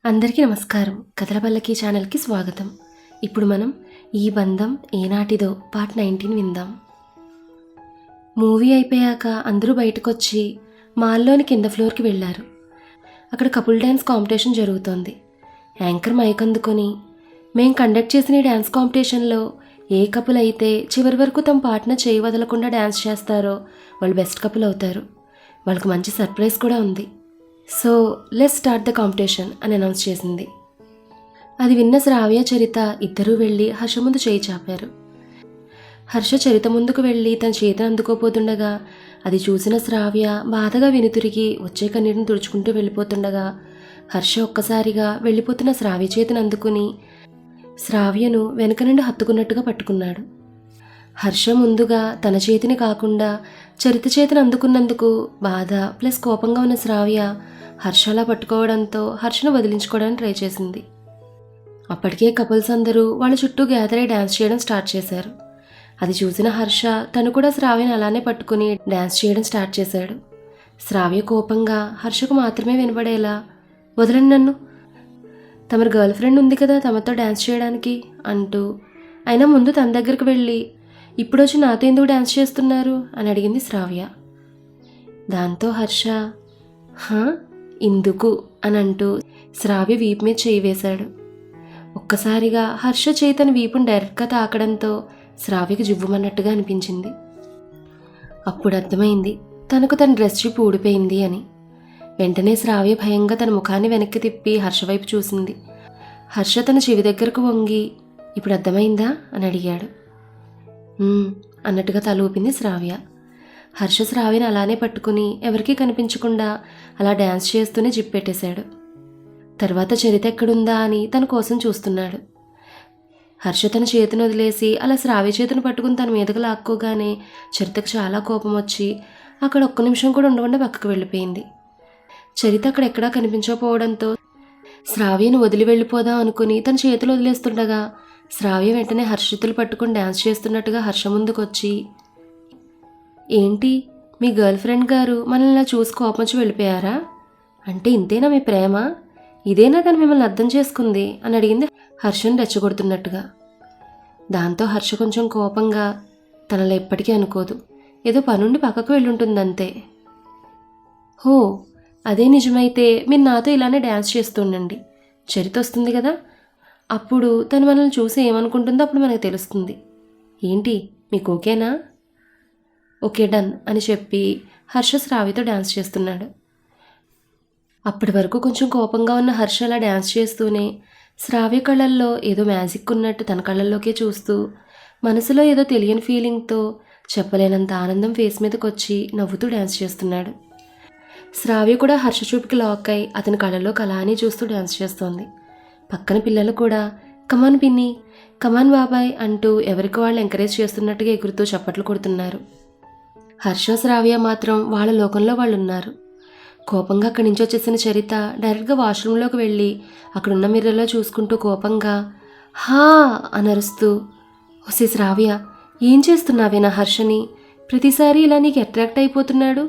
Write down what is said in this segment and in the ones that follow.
అందరికీ నమస్కారం. కథల పల్లకి ఛానల్కి స్వాగతం. ఇప్పుడు మనం ఈ బంధం ఏనాటిదో పార్ట్ 19 విందాం. మూవీ అయిపోయాక అందరూ బయటకొచ్చి మాల్లోని కింద ఫ్లోర్కి వెళ్ళారు. అక్కడ కపుల్ డ్యాన్స్ కాంపిటీషన్ జరుగుతోంది. యాంకర్ మైక్ అందుకొని, మేం కండక్ట్ చేసిన ఈ డ్యాన్స్ కాంపిటీషన్లో ఏ కపుల్ అయితే చివరి వరకు తమ పార్ట్నర్ చేయి వదలకుండా డ్యాన్స్ చేస్తారో వాళ్ళు బెస్ట్ కపుల్ అవుతారు. వాళ్ళకి మంచి సర్ప్రైజ్ కూడా ఉంది. So let's start the competition అని అనౌన్స్ చేసింది. అది విన్న శ్రావ్య, చరిత ఇద్దరూ వెళ్ళి హర్ష ముందు చేయి చాపారు. హర్ష చరిత ముందుకు వెళ్ళి తన చేతిని అందుకోపోతుండగా అది చూసిన శ్రావ్య బాధగా వెనుతిరిగి వచ్చే కన్నీటిని తుడుచుకుంటూ వెళ్ళిపోతుండగా హర్ష ఒక్కసారిగా వెళ్ళిపోతున్న శ్రావ్య చేతిని అందుకుని శ్రావ్యను వెనుక నుండి హత్తుకున్నట్టుగా పట్టుకున్నాడు. హర్ష ముందుగా తన చేతిని కాకుండా చరిత చేతిని అందుకున్నందుకు బాధ ప్లస్ కోపంగా ఉన్న శ్రావ్య హర్షలా పట్టుకోవడంతో హర్షను వదిలించుకోవడానికి ట్రై చేసింది. అప్పటికే కపుల్స్ అందరూ వాళ్ళ చుట్టూ గ్యాదర్ అయి డ్యాన్స్ చేయడం స్టార్ట్ చేశారు. అది చూసిన హర్ష తను కూడా శ్రావ్యను అలానే పట్టుకుని డ్యాన్స్ చేయడం స్టార్ట్ చేశాడు. శ్రావ్య కోపంగా హర్షకు మాత్రమే వినపడేలా, వదలండి నన్ను, తమరి గర్ల్ ఫ్రెండ్ ఉంది కదా తమతో డ్యాన్స్ చేయడానికి అంటూ, అయినా ముందు తన దగ్గరికి వెళ్ళి ఇప్పుడొచ్చి నాతో ఎందుకు డ్యాన్స్ చేస్తున్నారు అని అడిగింది శ్రావ్య. దాంతో హర్ష ఇందుకు అని అంటూ శ్రావ్య వీపు మీద చేయి వేశాడు. ఒక్కసారిగా హర్ష చేయి తన వీపును డైరెక్ట్గా తాకడంతో శ్రావ్యకి జివ్వుమన్నట్టుగా అనిపించింది. అప్పుడు అర్థమైంది తనకు తన డ్రెస్ చిప్ ఊడిపోయింది అని. వెంటనే శ్రావ్య భయంగా తన ముఖాన్ని వెనక్కి తిప్పి హర్ష వైపు చూసింది. హర్ష తన చెవి దగ్గరకు వంగి, ఇప్పుడు అర్థమైందా అని అడిగాడు. అన్నట్టుగా తల ఊపింది శ్రావ్య. హర్ష శ్రావ్యని అలానే పట్టుకుని ఎవరికీ కనిపించకుండా అలా డ్యాన్స్ చేస్తూనే జిప్ పెట్టేశాడు. తర్వాత చరిత ఎక్కడుందా అని తన కోసం చూస్తున్నాడు. హర్ష తన చేతిని వదిలేసి అలా శ్రావ్య చేతిని పట్టుకుని తన మీదకు లాక్కోగానే చరితకు చాలా కోపం వచ్చి అక్కడ ఒక్క నిమిషం కూడా ఉండకుండా పక్కకు వెళ్ళిపోయింది. చరిత అక్కడ ఎక్కడా కనిపించకపోవడంతో శ్రావ్యను వదిలి వెళ్ళిపోదాం అనుకుని తన చేతులు వదిలేస్తుండగా శ్రావ్య వెంటనే హర్షితులు పట్టుకుని డ్యాన్స్ చేస్తున్నట్టుగా హర్ష ముందుకొచ్చి, ఏంటి మీ గర్ల్ ఫ్రెండ్ గారు మనల్ని చూసి కోపం వచ్చి వెళ్ళిపోయారా? అంటే ఇంతేనా మీ ప్రేమ? ఇదేనా తను మిమ్మల్ని అర్థం చేసుకుంది అని అడిగింది హర్షను రెచ్చగొడుతున్నట్టుగా. దాంతో హర్ష కొంచెం కోపంగా, తనలో ఎప్పటికీ అనుకోదు, ఏదో పనుండి పక్కకు వెళ్ళుంటుందంతే. హో, అదే నిజమైతే మీరు నాతో ఇలానే డ్యాన్స్ చేస్తుండండి. చరిత వస్తుంది కదా, అప్పుడు తను మనల్ని చూసి ఏమనుకుంటుందో అప్పుడు మనకు తెలుస్తుంది. ఏంటి మీకు ఓకేనా? ఓకే డన్ అని చెప్పి హర్ష శ్రావ్యతో డ్యాన్స్ చేస్తున్నాడు. అప్పటి వరకు కొంచెం కోపంగా ఉన్న హర్ష అలా డ్యాన్స్ చేస్తూనే శ్రావ్య కళ్ళల్లో ఏదో మ్యాజిక్ ఉన్నట్టు తన కళ్ళల్లోకే చూస్తూ మనసులో ఏదో తెలియని ఫీలింగ్తో చెప్పలేనంత ఆనందం ఫేస్ మీదకి వచ్చి నవ్వుతూ డ్యాన్స్ చేస్తున్నాడు. శ్రావ్య కూడా హర్ష చూపుకి లాక్ అయి అతని కళ్ళల్లోకి అలానే చూస్తూ డ్యాన్స్ చేస్తోంది. పక్కన పిల్లలు కూడా కమాన్ పిన్ని, కమాన్ బాబాయ్ అంటూ ఎవరికి వాళ్ళు ఎంకరేజ్ చేస్తున్నట్టుగా ఎగురుతూ చప్పట్లు కొడుతున్నారు. హర్ష శ్రావ్య మాత్రం వాళ్ళ లోకంలో వాళ్ళు ఉన్నారు. కోపంగా అక్కడి నుంచి వచ్చేసిన చరిత డైరెక్ట్గా వాష్రూమ్లోకి వెళ్ళి అక్కడున్న మిర్రర్లో చూసుకుంటూ కోపంగా హా అని అరుస్తూ, ఓసే శ్రావ్య, ఏం చేస్తున్నావే నా హర్షని? ప్రతిసారి ఇలా నీకు అట్రాక్ట్ అయిపోతున్నాడు,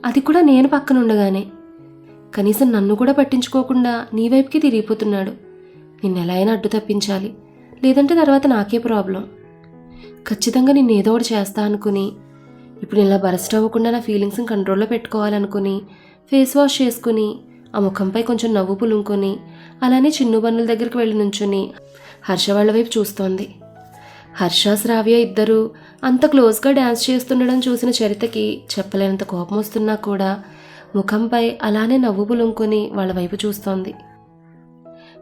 అది కూడా నేను పక్కన ఉండగానే. కనీసం నన్ను కూడా పట్టించుకోకుండా నీ వైపుకి తిరిగిపోతున్నాడు. నిన్నెలా అయినా అడ్డు తప్పించాలి, లేదంటే తర్వాత నాకే ప్రాబ్లం. ఖచ్చితంగా నిన్ను ఏదో ఒకటి చేస్తా అనుకుని ఇప్పుడు నేను ఇలా బరస్ట్ అవ్వకుండా నా ఫీలింగ్స్ని కంట్రోల్లో పెట్టుకోవాలనుకుని ఫేస్ వాష్ చేసుకుని ఆ ముఖంపై కొంచెం నవ్వు పులుముకొని అలానే చిన్ను బన్నుల దగ్గరికి వెళ్ళి నుంచుని హర్ష వాళ్ళ వైపు చూస్తోంది. హర్ష శ్రావ్య ఇద్దరూ అంత క్లోజ్గా డ్యాన్స్ చేస్తుండడం చూసిన చరితకి చెప్పలేనంత కోపం వస్తున్నా కూడా ముఖంపై అలానే నవ్వు పులుముకొని వాళ్ళ వైపు చూస్తోంది.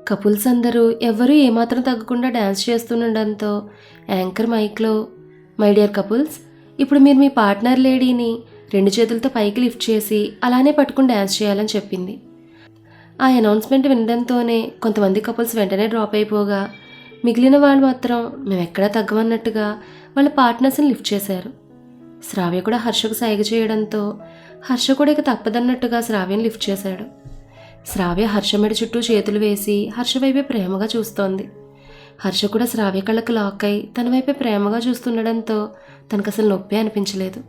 కపుల్స్ అందరూ ఎవ్వరూ ఏమాత్రం తగ్గకుండా డ్యాన్స్ చేస్తుండడంతో యాంకర్ మైక్లో, మై డియర్ కపుల్స్, ఇప్పుడు మీరు మీ పార్ట్నర్ లేడీని 2 చేతులతో పైకి లిఫ్ట్ చేసి అలానే పట్టుకుని డ్యాన్స్ చేయాలని చెప్పింది. ఆ అనౌన్స్మెంట్ వినడంతోనే కొంతమంది కపుల్స్ వెంటనే డ్రాప్ అయిపోగా మిగిలిన వాళ్ళు మాత్రం మేము ఎక్కడా తగ్గమన్నట్టుగా వాళ్ళ పార్ట్నర్స్ని లిఫ్ట్ చేశారు. శ్రావ్య కూడా హర్షకు సైగ చేయడంతో హర్ష కూడా ఇక తప్పదన్నట్టుగా శ్రావ్యని లిఫ్ట్ చేశాడు. శ్రావ్య హర్ష మెడ చుట్టూ చేతులు వేసి హర్ష వైపే ప్రేమగా చూస్తోంది. హర్ష కూడా శ్రావ్య కళ్ళకు లాక్ అయి తన వైపే ప్రేమగా చూస్తుండడంతో తనకు అసలు నొప్పి అనిపించలేదు.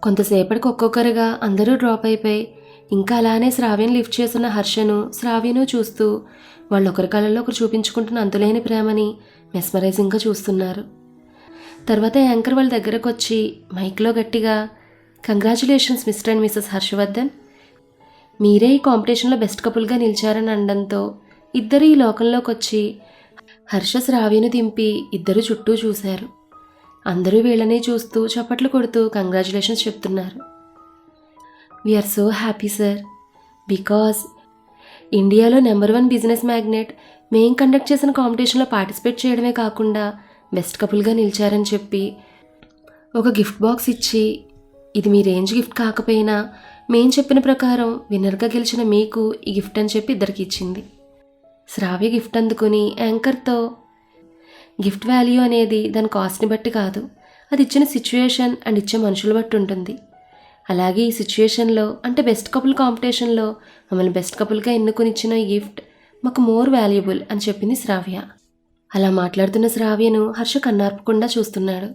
కొంతసేపటికి ఒక్కొక్కరుగా అందరూ డ్రాప్ అయిపోయి ఇంకా అలానే శ్రావ్యను లిఫ్ట్ చేస్తున్న హర్షను శ్రావ్యను చూస్తూ వాళ్ళు ఒకరి కళ్ళల్లో ఒకరు చూపించుకుంటున్న అంతులేని ప్రేమని మెస్మరైజింగ్గా చూస్తున్నారు. తర్వాత యాంకర్ వాళ్ళ దగ్గరకు వచ్చి మైక్లో గట్టిగా, congratulations mister and missus Harshavardhan, మీరే ఈ కాంపిటీషన్లో బెస్ట్ కపుల్గా నిలిచారని అనడంతో ఇద్దరు ఈ లోకంలోకి వచ్చి హర్ష శ్రావ్యను దింపి ఇద్దరు చుట్టూ చూశారు. అందరూ వీళ్ళనే చూస్తూ చప్పట్లు కొడుతూ కంగ్రాచులేషన్స్ చెప్తున్నారు. We are so happy sir, because ఇండియాలో నెంబర్ 1 బిజినెస్ మ్యాగ్నెట్ మేం కండక్ట్ చేసిన కాంపిటీషన్లో పార్టిసిపేట్ చేయడమే కాకుండా బెస్ట్ కపుల్గా నిలిచారని చెప్పి ఒక గిఫ్ట్ బాక్స్ ఇచ్చి, ఇది మీ రేంజ్ గిఫ్ట్ కాకపోయినా మేం చెప్పిన ప్రకారం విన్నర్గా గెలిచిన మీకు ఈ గిఫ్ట్ అని చెప్పి ఇద్దరికి ఇచ్చింది. శ్రావ్య గిఫ్ట్ అందుకుని యాంకర్తో, గిఫ్ట్ వాల్యూ అనేది దాని కాస్ట్ని బట్టి కాదు, అది ఇచ్చిన సిచ్యుయేషన్ అండ్ ఇచ్చే మనుషులు బట్టి ఉంటుంది. అలాగే ఈ సిచ్యుయేషన్లో అంటే బెస్ట్ కపుల్ కాంపిటీషన్లో మమ్మల్ని బెస్ట్ కపుల్గా ఎన్నుకొని ఇచ్చిన ఈ గిఫ్ట్ మాకు మోర్ వాల్యుబుల్ అని చెప్పింది శ్రావ్య. అలా మాట్లాడుతున్న శ్రావ్యను హర్ష కన్నార్పకుండా చూస్తున్నాడు.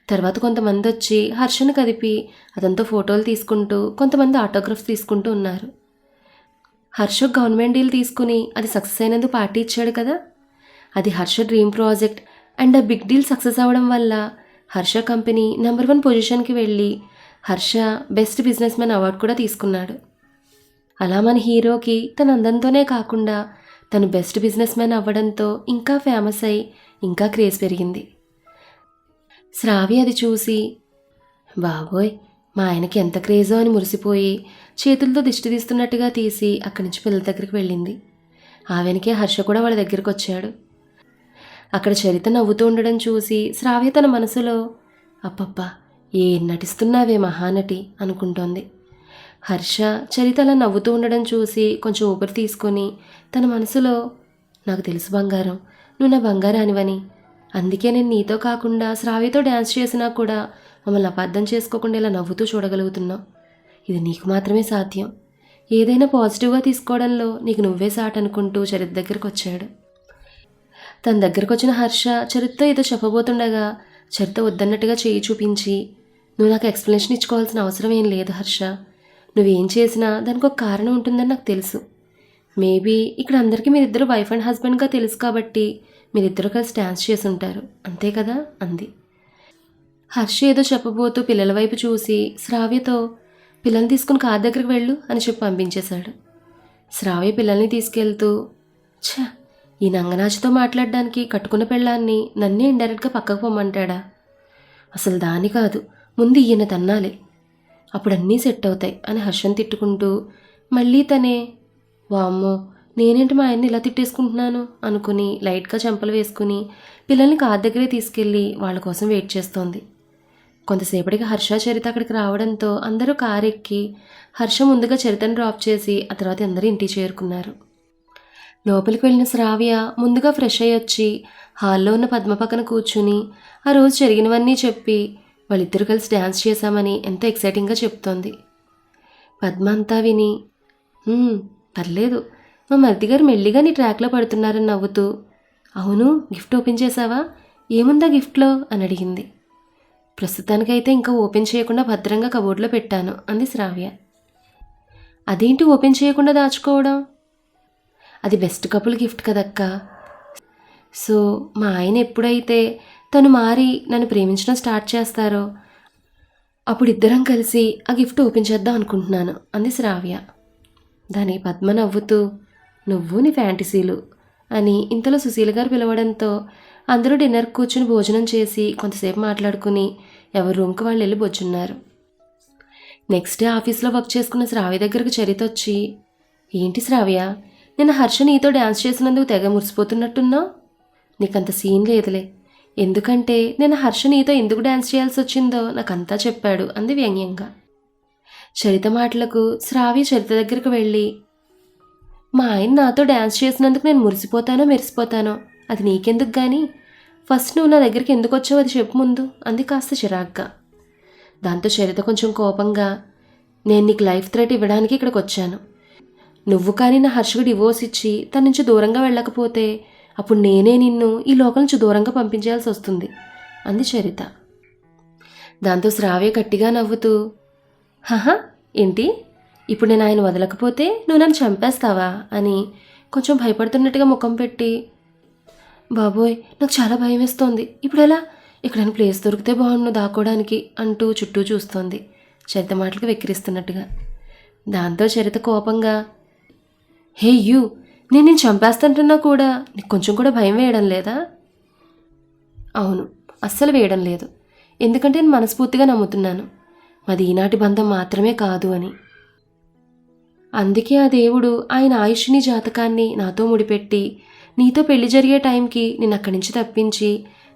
తర్వాత కొంతమంది వచ్చి హర్షను కదిపి అతనితో ఫోటోలు తీసుకుంటూ కొంతమంది ఆటోగ్రాఫ్స్ తీసుకుంటూ ఉన్నారు. హర్ష గవర్నమెంట్ డీల్ తీసుకుని అది సక్సెస్ అయినందుకు పార్టీ ఇచ్చాడు కదా, అది హర్ష డ్రీమ్ ప్రాజెక్ట్ అండ్ ఆ బిగ్ డీల్ సక్సెస్ అవ్వడం వల్ల హర్ష కంపెనీ నెంబర్ 1 పొజిషన్కి వెళ్ళి Harsha best business man award కూడా తీసుకున్నాడు. అలా మన హీరోకి తన అందంతోనే కాకుండా తను బెస్ట్ బిజినెస్ మ్యాన్ అవ్వడంతో ఇంకా ఫేమస్ అయి ఇంకా క్రేజ్ పెరిగింది. శ్రావ్య అది చూసి, బాబోయ్ మా ఆయనకి ఎంత క్రేజో అని మురిసిపోయి చేతులతో దిష్టి తీస్తున్నట్టుగా తీసి అక్కడి నుంచి పిల్లల దగ్గరికి వెళ్ళింది. ఆ వెనకే హర్ష కూడా వాళ్ళ దగ్గరికి వచ్చాడు. అక్కడ చరిత నవ్వుతూ ఉండడం చూసి శ్రావ్య తన మనసులో, అప్పప్పా ఏం నటిస్తున్నావే మహానటి అనుకుంటోంది. హర్ష చరిత అలా నవ్వుతూ ఉండడం చూసి కొంచెం ఊపిరి తీసుకొని తన మనసులో, నాకు తెలుసు బంగారం, నువ్వు నా బంగారానివని, అందుకే నేను నీతో కాకుండా శ్రావ్యతో డ్యాన్స్ చేసినా కూడా మమ్మల్ని అపార్థం చేసుకోకుండా ఇలా నవ్వుతూ చూడగలుగుతున్నావు. ఇది నీకు మాత్రమే సాధ్యం. ఏదైనా పాజిటివ్గా తీసుకోవడంలో నీకు నువ్వే సాట్ అనుకుంటూ చరిత దగ్గరకు వచ్చాడు. తన దగ్గరకు వచ్చిన హర్ష చరిత్తో ఏదో చెప్పబోతుండగా చరిత వద్దన్నట్టుగా చేయి చూపించి, నువ్వు నాకు ఎక్స్ప్లెనేషన్ ఇచ్చుకోవాల్సిన అవసరం ఏం లేదు హర్ష, నువ్వేం చేసినా దానికి ఒక కారణం ఉంటుందని నాకు తెలుసు. మేబీ ఇక్కడ అందరికీ మీరిద్దరు వైఫ్ అండ్ హస్బెండ్గా తెలుసు కాబట్టి మీరిద్దరు కలిసి డ్యాన్స్ చేసి ఉంటారు, అంతే కదా అంది. హర్ష ఏదో చెప్పబోతూ పిల్లల వైపు చూసి శ్రావ్యతో, పిల్లల్ని తీసుకుని కార్ దగ్గరికి వెళ్ళు అని చెప్పి పంపించేశాడు. శ్రావ్య పిల్లల్ని తీసుకెళ్తూ, ఛ ఈ నంగనాచితో మాట్లాడడానికి కట్టుకున్న పెళ్ళాన్ని నన్నే ఇండైరెక్ట్గా పక్కకు పొమ్మంటాడా, అసలు దాని కాదు ముందు ఈయన తన్నాలి, అప్పుడు అన్నీ సెట్ అవుతాయి అని హర్షను తిట్టుకుంటూ మళ్ళీ తనే, వామ్మో నేనేంటి మా ఆయన్ని ఇలా తిట్టేసుకుంటున్నాను అనుకుని లైట్గా చెంపలు వేసుకుని పిల్లల్ని కార్ దగ్గరే తీసుకెళ్ళి వాళ్ళ కోసం వెయిట్ చేస్తోంది. కొంతసేపటికి హర్ష చరిత అక్కడికి రావడంతో అందరూ కారు ఎక్కి హర్ష ముందుగా చరితను డ్రాప్ చేసి ఆ తర్వాత అందరూ ఇంటికి చేరుకున్నారు. లోపలికి వెళ్ళిన శ్రావ్య ముందుగా ఫ్రెష్ అయ్యి వచ్చి హాల్లో ఉన్న పద్మ పక్కన కూర్చుని ఆ రోజు జరిగినవన్నీ చెప్పి వాళ్ళిద్దరూ కలిసి డ్యాన్స్ చేశామని ఎంతో ఎక్సైటింగ్గా చెప్తోంది. పద్మ అంతా విని, పర్లేదు మా మరిది గారు మెల్లిగా నీ ట్రాక్లో పడుతున్నారని నవ్వుతూ, అవును గిఫ్ట్ ఓపెన్ చేసావా, ఏముందా గిఫ్ట్లో అని అడిగింది. ప్రస్తుతానికైతే ఇంకా ఓపెన్ చేయకుండా భద్రంగా కబోర్డ్లో పెట్టాను అంది శ్రావ్య. అదేంటి ఓపెన్ చేయకుండా దాచుకోవడం, అది బెస్ట్ కపుల్ గిఫ్ట్ కదక్క, సో మా ఆయన ఎప్పుడైతే తను మారి నన్ను ప్రేమించడం స్టార్ట్ చేస్తారో అప్పుడు ఇద్దరం కలిసి ఆ గిఫ్ట్ ఓపెన్ చేద్దాం అనుకుంటున్నాను అంది శ్రావ్య. దానికి పద్మ నవ్వుతూ, నువ్వు నీ ఫ్యాంటసీలు అని ఇంతలో సుశీల గారు పిలవడంతో అందరూ డిన్నర్ కూర్చుని భోజనం చేసి కొంతసేపు మాట్లాడుకుని ఎవరి రూమ్కి వాళ్ళు వెళ్ళి బొజ్జున్నారు. నెక్స్ట్ డే ఆఫీస్లో వర్క్ చేసుకున్న శ్రావ్య దగ్గరకు చరిత వచ్చి, ఏంటి శ్రావ్య నిన్న హర్ష నీతో డ్యాన్స్ చేసినందుకు తెగ మురిసిపోతున్నట్టున్నావు, నీకంత సీన్ లేదులే, ఎందుకంటే నేను హర్ష నీతో ఎందుకు డ్యాన్స్ చేయాల్సి వచ్చిందో నాకంతా చెప్పాడు అంది వ్యంగ్యంగా. చరిత మాటలకు శ్రావ్య చరిత దగ్గరకు వెళ్ళి, మా ఆయన నాతో డ్యాన్స్ చేసినందుకు నేను మురిసిపోతానో మెరిసిపోతానో అది నీకెందుకు కానీ ఫస్ట్ నువ్వు నా దగ్గరికి ఎందుకు వచ్చావు అది చెప్పు ముందు అంది కాస్త చిరాగ్గా. దాంతో చరిత కొంచెం కోపంగా, నేను నీకు లైఫ్ థ్రెట్ ఇవ్వడానికి ఇక్కడికి వచ్చాను, నువ్వు కానీ నా హర్షకు డివోర్స్ ఇచ్చి తన నుంచి దూరంగా వెళ్ళకపోతే అప్పుడు నేనే నిన్ను ఈ లోకం నుంచి దూరంగా పంపించాల్సి వస్తుంది అంది చరిత. దాంతో శ్రావ్య గట్టిగా నవ్వుతూ, హహా ఏంటి ఇప్పుడు నేను ఆయన వదలకపోతే నువ్వు నన్ను చంపేస్తావా అని కొంచెం భయపడుతున్నట్టుగా ముఖం పెట్టి, బాబోయ్ నాకు చాలా భయం వేస్తోంది, ఇప్పుడు ఎలా, ఎక్కడైనా ప్లేస్ దొరికితే బాగుండు దాక్కోవడానికి అంటూ చుట్టూ చూస్తోంది చరిత మాటలకు వెక్కిరిస్తున్నట్టుగా. దాంతో చరిత కోపంగా, హే యూ, నేను చంపేస్తుంటున్నా కూడా నీకు కొంచెం కూడా భయం వేయడం లేదా? అవును, అస్సలు వేయడం లేదు. ఎందుకంటే నేను మనస్ఫూర్తిగా నమ్ముతున్నాను మాది ఈనాటి బంధం మాత్రమే కాదు అని. అందుకే ఆ దేవుడు ఆయన ఆయుష్ని జాతకాన్ని నాతో ముడిపెట్టి నీతో పెళ్లి జరిగే టైంకి నేను అక్కడి నుంచి తప్పించి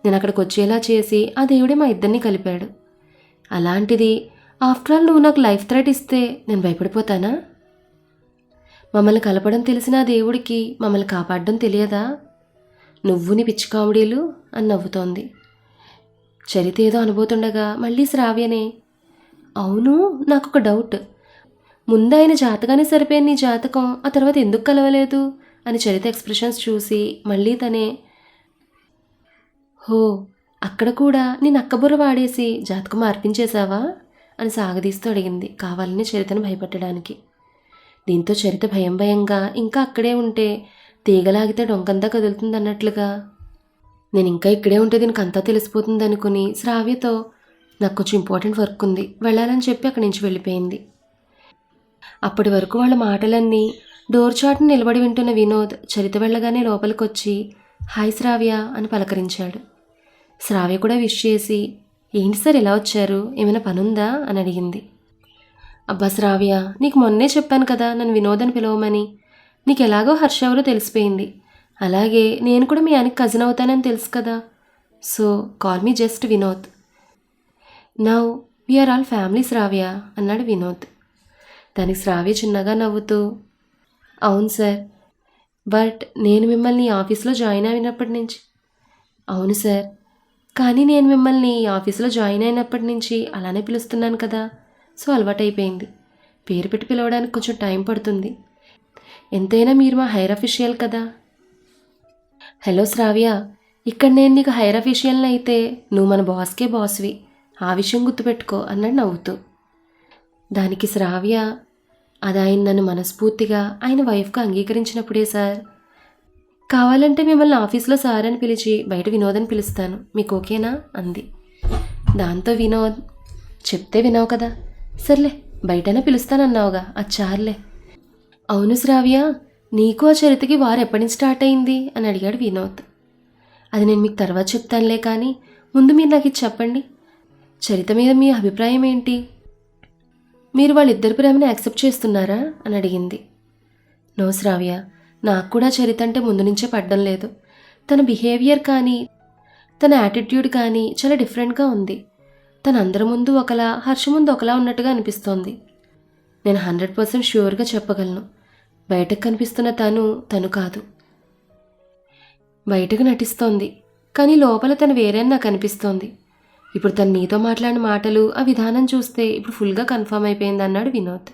నేను అక్కడికి వచ్చేలా చేసి ఆ దేవుడే మా ఇద్దరిని కలిపాడు. అలాంటిది ఆఫ్టర్ ఆల్ నువ్వు నాకు లైఫ్ థ్రెట్ ఇస్తే నేను భయపడిపోతానా? మమ్మల్ని కలపడం తెలిసిన ఆ దేవుడికి మమ్మల్ని కాపాడడం తెలియదా? నువ్వు నీ పిచ్చి కామెడీలు అని నవ్వుతోంది. చరిత ఏదో అనుబోతుండగా మళ్ళీ శ్రావ్యనే, అవును నాకొక డౌట్, ముందు ఆయన జాతకాన్ని సరిపోయిన నీ జాతకం ఆ తర్వాత ఎందుకు కలవలేదు అని చరిత ఎక్స్ప్రెషన్స్ చూసి మళ్ళీ తనే, హో అక్కడ కూడా నేను అక్కబుర్ర వాడేసి జాతకం మార్పించేశావా అని సాగదీస్తూ అడిగింది, కావాలని చరితను భయపెట్టడానికి. దీంతో చరిత భయంగా ఇంకా అక్కడే ఉంటే తీగలాగితే డొంకంతా కదులుతుందన్నట్లుగా, నేను ఇంకా ఇక్కడే ఉంటే దీనికి అంతా తెలిసిపోతుంది అనుకుని శ్రావ్యతో నాకు కొంచెం ఇంపార్టెంట్ వర్క్ ఉంది వెళ్ళాలని చెప్పి అక్కడి నుంచి వెళ్ళిపోయింది. అప్పటి వరకు వాళ్ళ మాటలన్నీ డోర్ చాటును నిలబడి వింటున్న వినోద్ చరిత వెళ్ళగానే లోపలికొచ్చి హాయ్ శ్రావ్య అని పలకరించాడు. శ్రావ్య కూడా విష్ చేసి, ఏంటి సార్ ఎలా వచ్చారు, ఏమైనా పనుందా అని అడిగింది. అబ్బా శ్రావ్య, నీకు మొన్నే చెప్పాను కదా నన్ను వినోద్ అని పిలవమని. నీకు ఎలాగో హర్ష ఎవరో తెలిసిపోయింది, అలాగే నేను కూడా మీ ఆయనకి కజిన్ అవుతానని తెలుసు కదా, so call me just Vinod. Now we're all family Shravya అన్నాడు వినోద్. దానికి శ్రావ్య చిన్నగా నవ్వుతూ, అవును సార్, బట్ నేను మిమ్మల్ని ఆఫీస్లో జాయిన్ అయినప్పటి నుంచి, అవును సార్, కానీ నేను మిమ్మల్ని ఆఫీస్లో జాయిన్ అయినప్పటి నుంచి అలానే పిలుస్తున్నాను కదా, సో అలవాటైపోయింది. పేరు పెట్టి పిలవడానికి కొంచెం టైం పడుతుంది, ఎంతైనా మీరు మా హైర్ అఫీషియల్ కదా. హలో శ్రావ్య, ఇక్కడ నేను నీకు హైర్ అఫీషియల్ని అయితే నువ్వు మన బాస్కే బాస్వి, ఆ విషయం గుర్తుపెట్టుకో అన్నాడు నవ్వుతూ. దానికి శ్రావ్య, అది ఆయన నన్ను మనస్ఫూర్తిగా ఆయన వైఫ్గా అంగీకరించినప్పుడే సార్. కావాలంటే మిమ్మల్ని ఆఫీస్లో సార్ అని పిలిచి బయట వినోద్ అని పిలుస్తాను, మీకు ఓకేనా అంది. దాంతో వినోద్, చెప్తే వినావు కదా, సర్లే బయటనే పిలుస్తానన్నావుగా అది చార్లే. అవును శ్రావ్య, నీకు ఆ చరితకి వారు ఎప్పటి నుంచి స్టార్ట్ అయింది అని అడిగాడు వినోద్. అది నేను మీకు తర్వాత చెప్తానులే, కానీ ముందు మీరు నాకు ఇది చెప్పండి, చరిత మీద మీ అభిప్రాయం ఏంటి, మీరు వాళ్ళిద్దరి ప్రేమని యాక్సెప్ట్ చేస్తున్నారా అని అడిగింది. నో శ్రావ్య, నాకు కూడా చరిత అంటే ముందు నుంచే పడ్డం లేదు. తన బిహేవియర్ కానీ తన యాటిట్యూడ్ కానీ చాలా డిఫరెంట్గా ఉంది. తను అందరి ముందు ఒకలా, హర్ష ముందు ఒకలా ఉన్నట్టుగా అనిపిస్తోంది. నేను 100% ష్యూర్గా చెప్పగలను, బయటకు కనిపిస్తున్న తను కాదు. బయటకు నటిస్తోంది, కానీ లోపల తను వేరే నాకు అనిపిస్తోంది. ఇప్పుడు తను నీతో మాట్లాడిన మాటలు, ఆ విధానం చూస్తే ఇప్పుడు ఫుల్గా కన్ఫర్మ్ అయిపోయింది అన్నాడు వినోద్.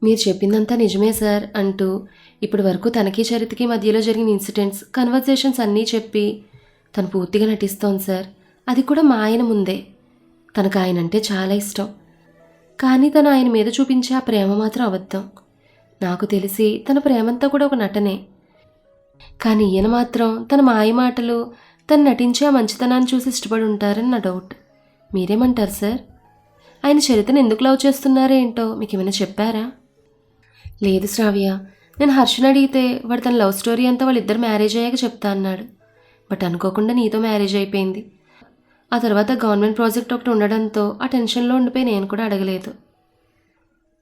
మీరు చెప్పిందంతా నిజమే సార్ అంటూ ఇప్పటి వరకు తనకి చరితకి మధ్యలో జరిగిన ఇన్సిడెంట్స్, కన్వర్జేషన్స్ అన్నీ చెప్పి తను పూర్తిగా నటిస్తోంది సార్. అది కూడా మా ఆయన ముందే. తనకు ఆయన అంటే చాలా ఇష్టం, కానీ తను ఆయన మీద చూపించే ఆ ప్రేమ మాత్రం అబద్ధం. నాకు తెలిసి తన ప్రేమంతా కూడా ఒక నటనే, కానీ ఈయన మాత్రం తన మాయ మాటలు, తను నటించే ఆ మంచితనాన్ని చూసి ఇష్టపడి ఉంటారని నా డౌట్. మీరేమంటారు సార్? ఆయన చరితను ఎందుకు లవ్ చేస్తున్నారో ఏంటో మీకు ఏమైనా చెప్పారా? లేదు శ్రావ్య, నేను హర్షని అడిగితే వాడు తన లవ్ స్టోరీ అంతా వాళ్ళిద్దరు మ్యారేజ్ అయ్యాక చెప్తా అన్నాడు. బట్ అనుకోకుండా నీతో మ్యారేజ్ అయిపోయింది. ఆ తర్వాత గవర్నమెంట్ ప్రాజెక్ట్ ఒకటి ఉండడంతో ఆ టెన్షన్లో ఉండిపోయి నేను కూడా అడగలేదు.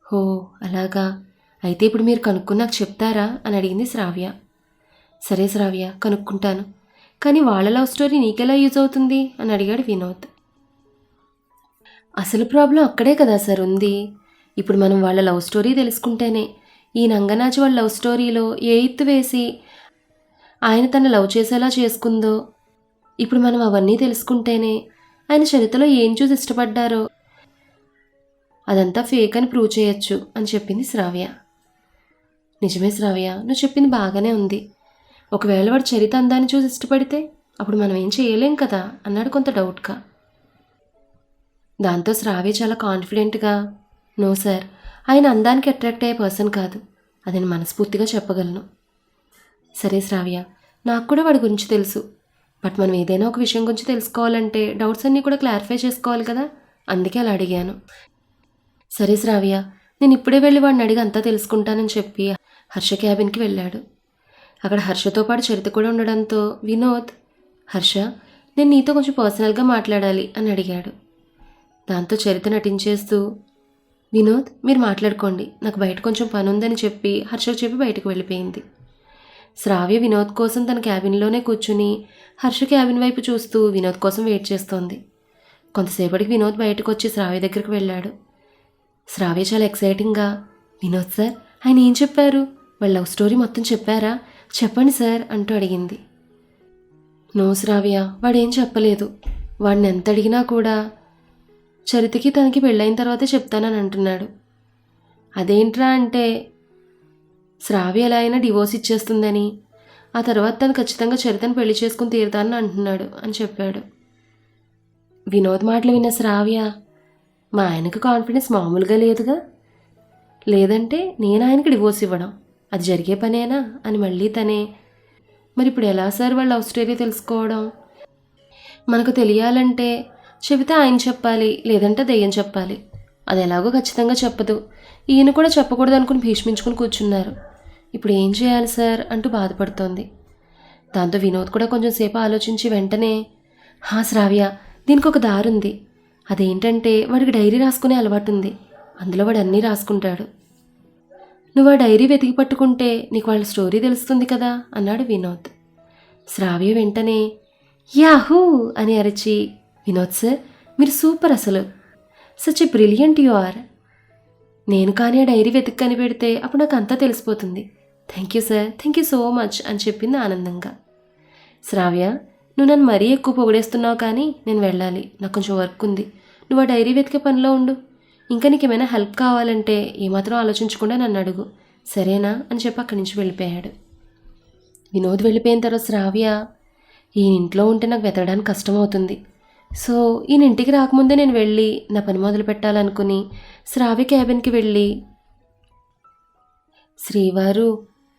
హో అలాగా, అయితే ఇప్పుడు మీరు కనుక్కుని నాకు చెప్తారా అని అడిగింది శ్రావ్య. సరే శ్రావ్య, కనుక్కుంటాను, కానీ వాళ్ళ లవ్ స్టోరీ నీకెలా యూజ్ అవుతుంది అని అడిగాడు వినోద్. అసలు ప్రాబ్లం అక్కడే కదా సార్ ఉంది. ఇప్పుడు మనం వాళ్ళ లవ్ స్టోరీ తెలుసుకుంటేనే, ఈ నంగనాచి వాళ్ళ లవ్ స్టోరీలో ఏ ఎత్తు వేసి ఆయన తను లవ్ చేసేలా చేసుకుందో, ఇప్పుడు మనం అవన్నీ తెలుసుకుంటేనే ఆయన చరిత్రలో ఏం చూసి ఇష్టపడ్డారో అదంతా ఫేక్ అని ప్రూవ్ చేయొచ్చు అని చెప్పింది శ్రావ్య. నిజమే శ్రావ్య, నువ్వు చెప్పింది బాగానే ఉంది. ఒకవేళ వాడు చరిత అందాన్ని చూసి ఇష్టపడితే అప్పుడు మనం ఏం చేయలేం కదా అన్నాడు కొంత డౌట్గా. దాంతో శ్రావ్య చాలా కాన్ఫిడెంట్గా, నో సార్, ఆయన అందానికి అట్రాక్ట్ అయ్యే పర్సన్ కాదు, అది నేను మనస్ఫూర్తిగా చెప్పగలను. సరే శ్రావ్య, నాకు కూడా వాడి గురించి తెలుసు. బట్ మనం ఏదైనా ఒక విషయం గురించి తెలుసుకోవాలంటే డౌట్స్ అన్నీ కూడా క్లారిఫై చేసుకోవాలి కదా, అందుకే అలా అడిగాను. సరే శ్రావ్య, నేను ఇప్పుడే వెళ్ళి వాడిని అడిగి అంతా తెలుసుకుంటానని చెప్పి హర్ష క్యాబిన్కి వెళ్ళాడు. అక్కడ హర్షతో పాటు చరిత కూడా ఉండడంతో వినోద్, హర్ష, నేను నీతో కొంచెం పర్సనల్గా మాట్లాడాలి అని అడిగాడు. దాంతో చరిత నటించేస్తూ, వినోద్ మీరు మాట్లాడుకోండి, నాకు బయట కొంచెం పని ఉందని చెప్పి హర్షకు చెప్పి బయటకు వెళ్ళిపోయింది. శ్రావ్య వినోద్ కోసం తన క్యాబిన్లోనే కూర్చుని హర్ష క్యాబిన్ వైపు చూస్తూ వినోద్ కోసం వెయిట్ చేస్తోంది. కొంతసేపటికి వినోద్ బయటకు వచ్చి శ్రావ్య దగ్గరికి వెళ్ళాడు. శ్రావ్య చాలా ఎక్సైటింగ్గా, వినోద్ సార్, ఆయన ఏం చెప్పారు? వాళ్ళ లవ్ స్టోరీ మొత్తం చెప్పారా? చెప్పండి సార్ అంటూ అడిగింది. నో శ్రావ్య, వాడేం చెప్పలేదు. వాడిని ఎంత అడిగినా కూడా చరితకి తనకి పెళ్ళైన తర్వాతే చెప్తానని అంటున్నాడు. అదేంట్రా అంటే, శ్రావ్య ఎలా అయినా డివోర్స్ ఇచ్చేస్తుందని, ఆ తర్వాత తను ఖచ్చితంగా చరితను పెళ్లి చేసుకుని తీరుతానని అంటున్నాడు అని చెప్పాడు. వినోద్ మాటలు విన్న శ్రావ్య, మా ఆయనకు కాన్ఫిడెన్స్ మామూలుగా లేదుగా, లేదంటే నేను ఆయనకి డివోర్స్ ఇవ్వడం అది జరిగే పనేనా అని మళ్ళీ తనే, మరి ఇప్పుడు ఎలా సార్ వాళ్ళ లవ్ స్టోరీ తెలుసుకోవడం? మనకు తెలియాలంటే చెబితే ఆయన చెప్పాలి, లేదంటే దెయ్యం చెప్పాలి. అది ఎలాగో ఖచ్చితంగా చెప్పదు. ఈయన కూడా చెప్పకూడదు అనుకుని భీష్మించుకుని కూర్చున్నారు. ఇప్పుడు ఏం చేయాలి సార్ అంటూ బాధపడుతోంది. దాంతో వినోద్ కూడా కొంచెం సేపు ఆలోచించి వెంటనే, శ్రావ్య, దీనికి ఒక దారుంది. అదేంటంటే వాడికి డైరీ రాసుకునే అలవాటు ఉంది. అందులో వాడు అన్నీ రాసుకుంటాడు. నువ్వు ఆ డైరీ వెతికి పట్టుకుంటే నీకు వాళ్ళ స్టోరీ తెలుస్తుంది కదా అన్నాడు వినోద్. శ్రావ్య వెంటనే యాహూ అని అరిచి, వినోద్ సార్, మీరు సూపర్, అసలు such a brilliant you are. నేను కానీ ఆ డైరీ వెతికి కనిపెడితే అప్పుడు నాకు అంతా తెలిసిపోతుంది. Thank you sir, thank you so much అని చెప్పింది ఆనందంగా. శ్రావ్య, నువ్వు నన్ను మరీ ఎక్కువ పొగిడేస్తున్నావు, కానీ నేను వెళ్ళాలి, నాకు కొంచెం వర్క్ ఉంది. నువ్వు ఆ డైరీ వెతికే పనిలో ఉండు. ఇంకా నీకు ఏమైనా హెల్ప్ కావాలంటే ఏమాత్రం ఆలోచించకుండా నన్ను అడుగు, సరేనా అని చెప్పి అక్కడి నుంచి వెళ్ళిపోయాడు. వినోద్ వెళ్ళిపోయిన తర్వాత శ్రావ్య, ఈ ఇంట్లో ఉంటే నాకు వెతకడానికి కష్టమవుతుంది. సో ఈయన ఇంటికి రాకముందే నేను వెళ్ళి నా పని మొదలు పెట్టాలనుకుని శ్రావ్య క్యాబిన్కి వెళ్ళి, శ్రీవారు,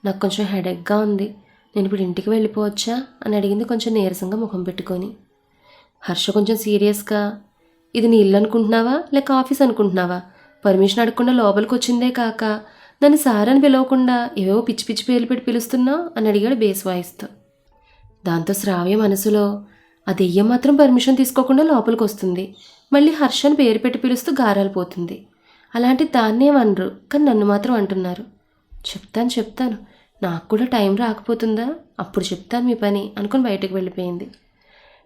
నాకు కొంచెం హెడేక్గా ఉంది, నేను ఇప్పుడు ఇంటికి వెళ్ళిపోవచ్చా అని అడిగింది కొంచెం నీరసంగా ముఖం పెట్టుకొని. హర్ష కొంచెం సీరియస్గా, ఇది నీ ఇల్లు అనుకుంటున్నావా లేక ఆఫీస్ అనుకుంటున్నావా? పర్మిషన్ అడగకుండా లోపలికి వచ్చిందే కాక నన్ను సార్ అని పిలవకుండా ఏవో పిచ్చి పిచ్చి పేర్లు పెట్టి పిలుస్తున్నావు అని అడిగాడు బేస్ వాయిస్తో. దాంతో శ్రావ్య మనసులో, ఆ దెయ్యం మాత్రం పర్మిషన్ తీసుకోకుండా లోపలికి వస్తుంది, మళ్ళీ హర్షని పేరు పెట్టి పిలుస్తూ గారాలు పోతుంది. అలాంటి దాన్నేమనరు, కానీ నన్ను మాత్రం అంటున్నారు. చెప్తాను, నాకు కూడా టైం రాకపోతుందా, అప్పుడు చెప్తాను మీ పని అనుకుని బయటకు వెళ్ళిపోయింది.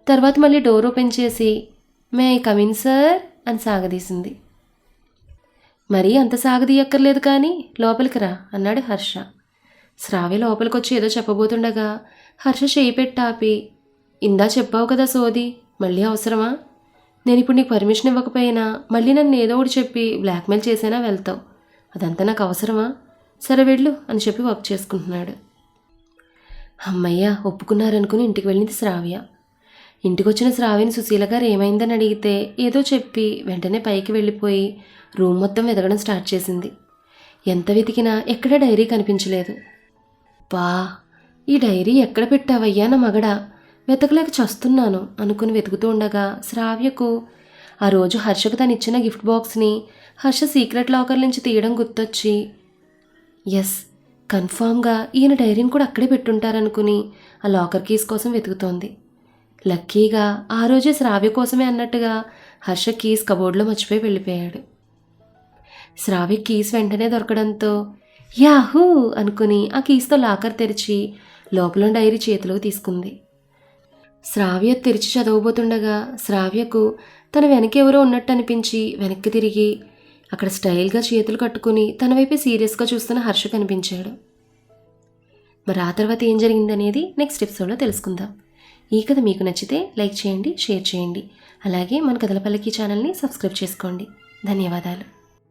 తర్వాత మళ్ళీ డోర్ ఓపెన్ చేసి, may I come in sir అని సాగదీసింది. మరీ అంత సాగదీయక్కర్లేదు కానీ లోపలికి రా అన్నాడు హర్ష. శ్రావ్య లోపలికి వచ్చి ఏదో చెప్పబోతుండగా హర్ష చేయి పెట్టి ఆపి, ఇందా చెప్పావు కదా సోది, మళ్ళీ అవసరమా? నేను ఇప్పుడు నీకు పర్మిషన్ ఇవ్వకపోయినా మళ్ళీ నన్ను ఏదో ఒకటి చెప్పి బ్లాక్మెయిల్ చేసైనా వెళ్తావు, అదంతా నాకు అవసరమా? సరే వెళ్ళు అని చెప్పి వర్క్ చేసుకుంటున్నాడు. అమ్మయ్య, ఒప్పుకున్నారనుకుని ఇంటికి వెళ్ళింది శ్రావ్య. ఇంటికి వచ్చిన శ్రావ్యని సుశీల గారు ఏమైందని అడిగితే ఏదో చెప్పి వెంటనే పైకి వెళ్ళిపోయి రూమ్ మొత్తం వెతకడం స్టార్ట్ చేసింది. ఎంత వెతికినా ఎక్కడ డైరీ కనిపించలేదు. ఈ డైరీ ఎక్కడ పెట్టావయ్యా నా మగడా, వెతకలేక చస్తున్నాను అనుకుని వెతుకుతూ ఉండగా శ్రావ్యకు ఆ రోజు హర్షకు తను ఇచ్చిన గిఫ్ట్ బాక్స్ని హర్ష సీక్రెట్ లాకర్ నుంచి తీయడం గుర్తొచ్చి, ఎస్, కన్ఫామ్గా ఈయన డైరీని కూడా అక్కడే పెట్టుంటారనుకుని ఆ లాకర్ కీస్ కోసం వెతుకుతోంది. లక్కీగా ఆ రోజే శ్రావ్య కోసమే అన్నట్టుగా హర్ష కీస్ కబోర్డ్లో మర్చిపోయి వెళ్ళిపోయాడు. శ్రావ్య కీస్ వెంటనే దొరకడంతో యాహూ అనుకుని ఆ కీస్తో లాకర్ తెరిచి లోపల డైరీ చేతిలోకి తీసుకుంది. శ్రావ్య తెరిచి చదవబోతుండగా శ్రావ్యకు తన వెనక ఎవరో ఉన్నట్టు అనిపించి వెనక్కి తిరిగి అక్కడ స్టైల్గా చేతులు కట్టుకుని తన వైపే సీరియస్గా చూస్తున్న హర్ష కనిపించాడు. మరి ఆ తర్వాత ఏం జరిగిందనేది నెక్స్ట్ ఎపిసోడ్లో తెలుసుకుందాం. ఈ కథ మీకు నచ్చితే లైక్ చేయండి, షేర్ చేయండి. అలాగే మన కథల పల్లకి ఛానల్ని సబ్స్క్రైబ్ చేసుకోండి. ధన్యవాదాలు.